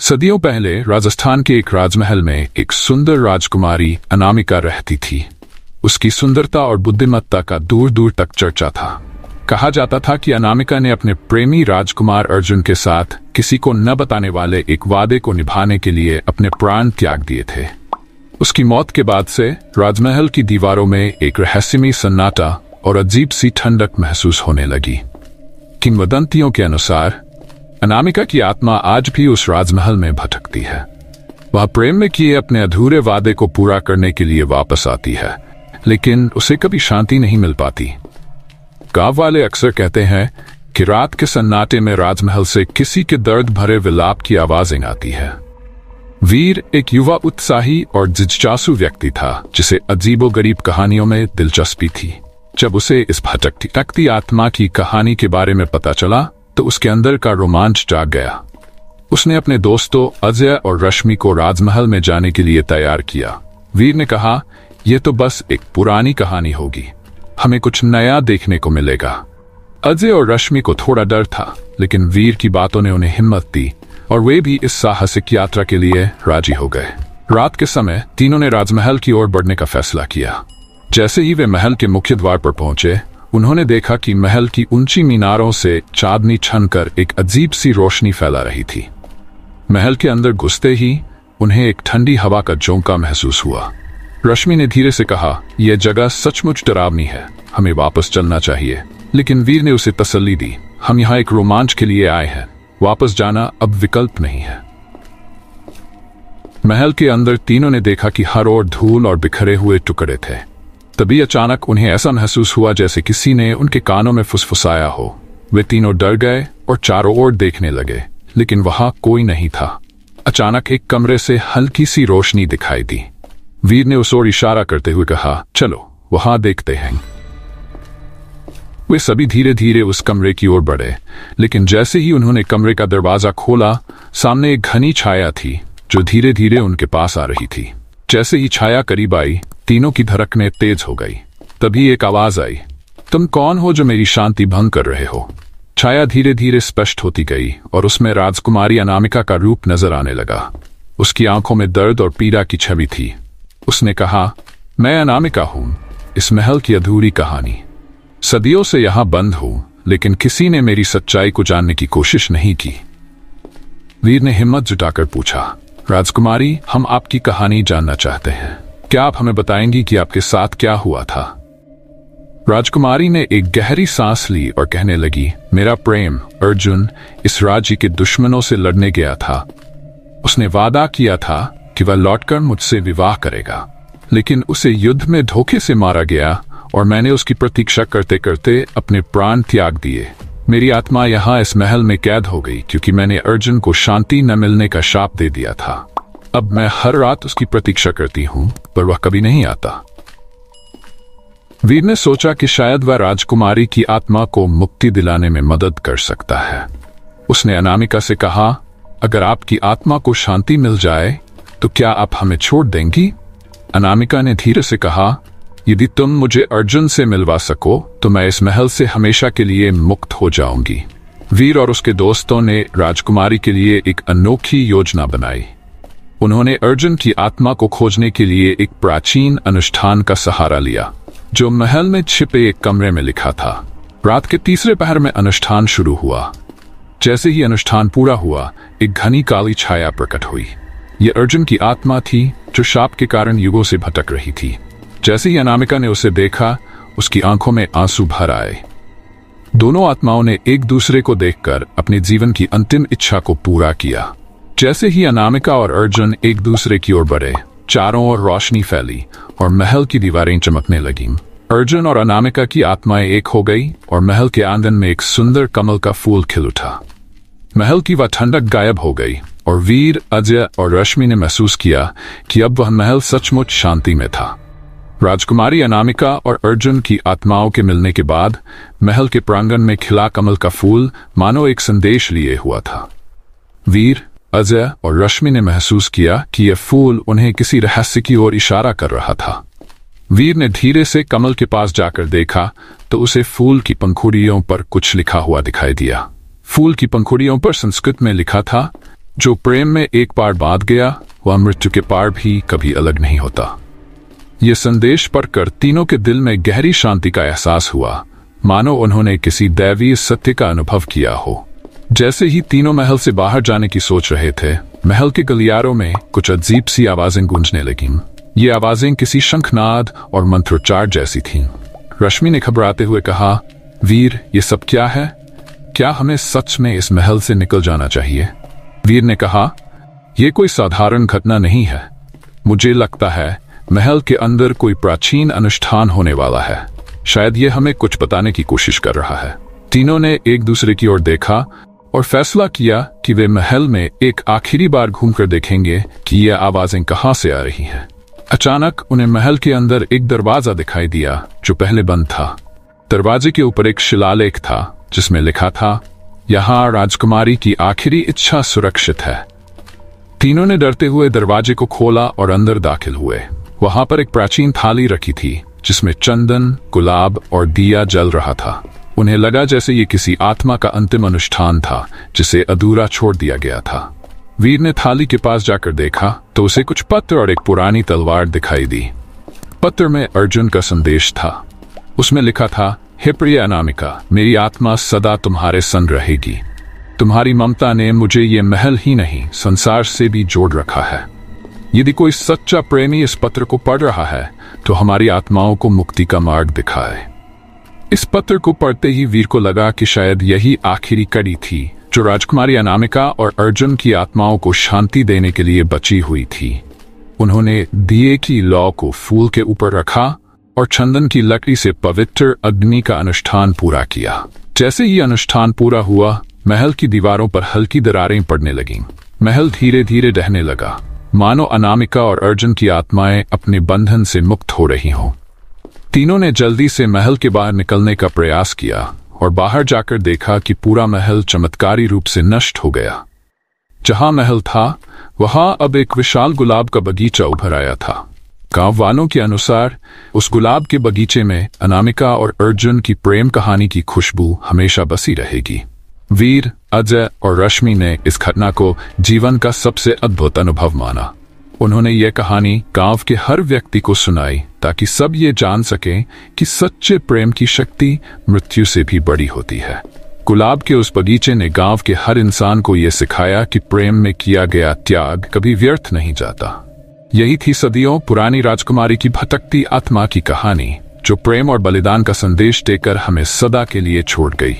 सदियों पहले राजस्थान के एक राजमहल में एक सुंदर राजकुमारी अनामिका रहती थी। उसकी सुंदरता और बुद्धिमत्ता का दूर दूर तक चर्चा था। कहा जाता था कि अनामिका ने अपने प्रेमी राजकुमार अर्जुन के साथ किसी को न बताने वाले एक वादे को निभाने के लिए अपने प्राण त्याग दिए थे। उसकी मौत के बाद से राजमहल की दीवारों में एक रहस्यमय सन्नाटा और अजीब सी ठंडक महसूस होने लगी। किंवदंतियों के अनुसार अनामिका की आत्मा आज भी उस राजमहल में भटकती है। वह प्रेम में किए अपने अधूरे वादे को पूरा करने के लिए वापस आती है, लेकिन उसे कभी शांति नहीं मिल पाती। गांव वाले अक्सर कहते हैं कि रात के सन्नाटे में राजमहल से किसी के दर्द भरे विलाप की आवाजें आती है। वीर एक युवा उत्साही और जिज्ञासु व्यक्ति था, जिसे अजीबोगरीब कहानियों में दिलचस्पी थी। जब उसे इस भटकती आत्मा की कहानी के बारे में पता चला तो उसके अंदर का रोमांच जाग गया। उसने अपने दोस्तों अजय और रश्मि को राजमहल में जाने के लिए तैयार किया। वीर ने कहा, यह तो बस एक पुरानी कहानी होगी, हमें कुछ नया देखने को मिलेगा। अजय और रश्मि को थोड़ा डर था, लेकिन वीर की बातों ने उन्हें हिम्मत दी और वे भी इस साहसिक यात्रा के लिए राजी हो गए। रात के समय तीनों ने राजमहल की ओर बढ़ने का फैसला किया। जैसे ही वे महल के मुख्य द्वार पर पहुंचे, उन्होंने देखा कि महल की ऊंची मीनारों से चांदनी छनकर एक अजीब सी रोशनी फैला रही थी। महल के अंदर घुसते ही उन्हें एक ठंडी हवा का झोंका महसूस हुआ। रश्मि ने धीरे से कहा, यह जगह सचमुच डरावनी है, हमें वापस चलना चाहिए। लेकिन वीर ने उसे तसल्ली दी, हम यहाँ एक रोमांच के लिए आए हैं, वापस जाना अब विकल्प नहीं है। महल के अंदर तीनों ने देखा कि हर ओर धूल और बिखरे हुए टुकड़े थे। तभी अचानक उन्हें ऐसा महसूस हुआ जैसे किसी ने उनके कानों में फुसफुसाया हो। वे तीनों डर गए और चारों ओर देखने लगे, लेकिन वहां कोई नहीं था। अचानक एक कमरे से हल्की सी रोशनी दिखाई दी। वीर ने उस ओर इशारा करते हुए कहा, चलो वहां देखते हैं। वे सभी धीरे धीरे उस कमरे की ओर बढ़े, लेकिन जैसे ही उन्होंने कमरे का दरवाजा खोला, सामने एक घनी छाया थी जो धीरे धीरे उनके पास आ रही थी। जैसे ही छाया करीब आई, तीनों की धड़कनें तेज हो गई। तभी एक आवाज आई, तुम कौन हो जो मेरी शांति भंग कर रहे हो? छाया धीरे धीरे स्पष्ट होती गई और उसमें राजकुमारी अनामिका का रूप नजर आने लगा। उसकी आंखों में दर्द और पीड़ा की छवि थी। उसने कहा, मैं अनामिका हूं, इस महल की अधूरी कहानी। सदियों से यहां बंद हूं, लेकिन किसी ने मेरी सच्चाई को जानने की कोशिश नहीं की। वीर ने हिम्मत जुटाकर पूछा, राजकुमारी, हम आपकी कहानी जानना चाहते हैं। क्या आप हमें बताएंगी कि आपके साथ क्या हुआ था? राजकुमारी ने एक गहरी सांस ली और कहने लगी, मेरा प्रेम अर्जुन इस राज्य के दुश्मनों से लड़ने गया था। उसने वादा किया था कि वह लौटकर मुझसे विवाह करेगा, लेकिन उसे युद्ध में धोखे से मारा गया और मैंने उसकी प्रतीक्षा करते करते अपने प्राण त्याग दिए। मेरी आत्मा यहाँ इस महल में कैद हो गई क्योंकि मैंने अर्जुन को शांति न मिलने का शाप दे दिया था। अब मैं हर रात उसकी प्रतीक्षा करती हूं, पर वह कभी नहीं आता। वीर ने सोचा कि शायद वह राजकुमारी की आत्मा को मुक्ति दिलाने में मदद कर सकता है। उसने अनामिका से कहा, अगर आपकी आत्मा को शांति मिल जाए तो क्या आप हमें छोड़ देंगी? अनामिका ने धीरे से कहा, यदि तुम मुझे अर्जुन से मिलवा सको तो मैं इस महल से हमेशा के लिए मुक्त हो जाऊंगी। वीर और उसके दोस्तों ने राजकुमारी के लिए एक अनोखी योजना बनाई। उन्होंने अर्जुन की आत्मा को खोजने के लिए एक प्राचीन अनुष्ठान का सहारा लिया, जो महल में छिपे एक कमरे में लिखा था। रात के तीसरे पहर में अनुष्ठान शुरू हुआ। जैसे ही अनुष्ठान पूरा हुआ, एक घनी काली छाया प्रकट हुई। यह अर्जुन की आत्मा थी जो शाप के कारण युगों से भटक रही थी। जैसे ही अनामिका ने उसे देखा, उसकी आंखों में आंसू भर आए। दोनों आत्माओं ने एक दूसरे को देखकर अपने जीवन की अंतिम इच्छा को पूरा किया। जैसे ही अनामिका और अर्जुन एक दूसरे की ओर बढ़े, चारों ओर रोशनी फैली और महल की दीवारें चमकने लगीं। अर्जुन और अनामिका की आत्माएं एक हो गई और महल के आंगन में एक सुंदर कमल का फूल खिल उठा। महल की वह ठंडक गायब हो गई और वीर, अजय और रश्मि ने महसूस किया कि अब वह महल सचमुच शांति में था। राजकुमारी अनामिका और अर्जुन की आत्माओं के मिलने के बाद महल के प्रांगण में खिला कमल का फूल मानो एक संदेश लिए हुआ था। वीर, अजय और रश्मि ने महसूस किया कि यह फूल उन्हें किसी रहस्य की ओर इशारा कर रहा था। वीर ने धीरे से कमल के पास जाकर देखा तो उसे फूल की पंखुड़ियों पर कुछ लिखा हुआ दिखाई दिया। फूल की पंखुड़ियों पर संस्कृत में लिखा था, जो प्रेम में एक बार बांध गया वह मृत्यु के पार भी कभी अलग नहीं होता। ये संदेश पढ़कर तीनों के दिल में गहरी शांति का एहसास हुआ, मानो उन्होंने किसी दैवीय सत्य का अनुभव किया हो। जैसे ही तीनों महल से बाहर जाने की सोच रहे थे, महल के गलियारों में कुछ अजीब सी आवाजें गूंजने लगीं। ये आवाजें किसी शंखनाद और मंत्रोच्चार जैसी थीं। रश्मि ने घबराते हुए कहा, वीर, ये सब क्या है? क्या हमें सच में इस महल से निकल जाना चाहिए? वीर ने कहा, यह कोई साधारण घटना नहीं है। मुझे लगता है महल के अंदर कोई प्राचीन अनुष्ठान होने वाला है। शायद ये हमें कुछ बताने की कोशिश कर रहा है। तीनों ने एक दूसरे की ओर देखा और फैसला किया कि वे महल में एक आखिरी बार घूमकर देखेंगे कि ये आवाजें कहां से आ रही हैं। अचानक उन्हें महल के अंदर एक दरवाजा दिखाई दिया जो पहले बंद था। दरवाजे के ऊपर एक शिलालेख था जिसमें लिखा था, यहाँ राजकुमारी की आखिरी इच्छा सुरक्षित है। तीनों ने डरते हुए दरवाजे को खोला और अंदर दाखिल हुए। वहां पर एक प्राचीन थाली रखी थी जिसमें चंदन, गुलाब और दिया जल रहा था। उन्हें लगा जैसे ये किसी आत्मा का अंतिम अनुष्ठान था जिसे अधूरा छोड़ दिया गया था। वीर ने थाली के पास जाकर देखा तो उसे कुछ पत्र और एक पुरानी तलवार दिखाई दी। पत्र में अर्जुन का संदेश था। उसमें लिखा था, हे प्रिय अनामिका, मेरी आत्मा सदा तुम्हारे संग रहेगी। तुम्हारी ममता ने मुझे ये महल ही नहीं संसार से भी जोड़ रखा है। यदि कोई सच्चा प्रेमी इस पत्र को पढ़ रहा है तो हमारी आत्माओं को मुक्ति का मार्ग दिखाए। इस पत्र को पढ़ते ही वीर को लगा कि शायद यही आखिरी कड़ी थी जो राजकुमारी अनामिका और अर्जुन की आत्माओं को शांति देने के लिए बची हुई थी। उन्होंने दिए की लौ को फूल के ऊपर रखा और चंदन की लकड़ी से पवित्र अग्नि का अनुष्ठान पूरा किया। जैसे ही अनुष्ठान पूरा हुआ, महल की दीवारों पर हल्की दरारें पड़ने लगीं। महल धीरे धीरे ढहने लगा, मानो अनामिका और अर्जुन की आत्माएं अपने बंधन से मुक्त हो रही हों। तीनों ने जल्दी से महल के बाहर निकलने का प्रयास किया और बाहर जाकर देखा कि पूरा महल चमत्कारी रूप से नष्ट हो गया। जहां महल था वहां अब एक विशाल गुलाब का बगीचा उभर आया था। गांव वालों के अनुसार उस गुलाब के बगीचे में अनामिका और अर्जुन की प्रेम कहानी की खुशबू हमेशा बसी रहेगी। वीर, अजय और रश्मि ने इस घटना को जीवन का सबसे अद्भुत अनुभव माना। उन्होंने यह कहानी गांव के हर व्यक्ति को सुनाई ताकि सब ये जान सकें कि सच्चे प्रेम की शक्ति मृत्यु से भी बड़ी होती है। गुलाब के उस बगीचे ने गांव के हर इंसान को यह सिखाया कि प्रेम में किया गया त्याग कभी व्यर्थ नहीं जाता। यही थी सदियों पुरानी राजकुमारी की भटकती आत्मा की कहानी, जो प्रेम और बलिदान का संदेश देकर हमें सदा के लिए छोड़ गई।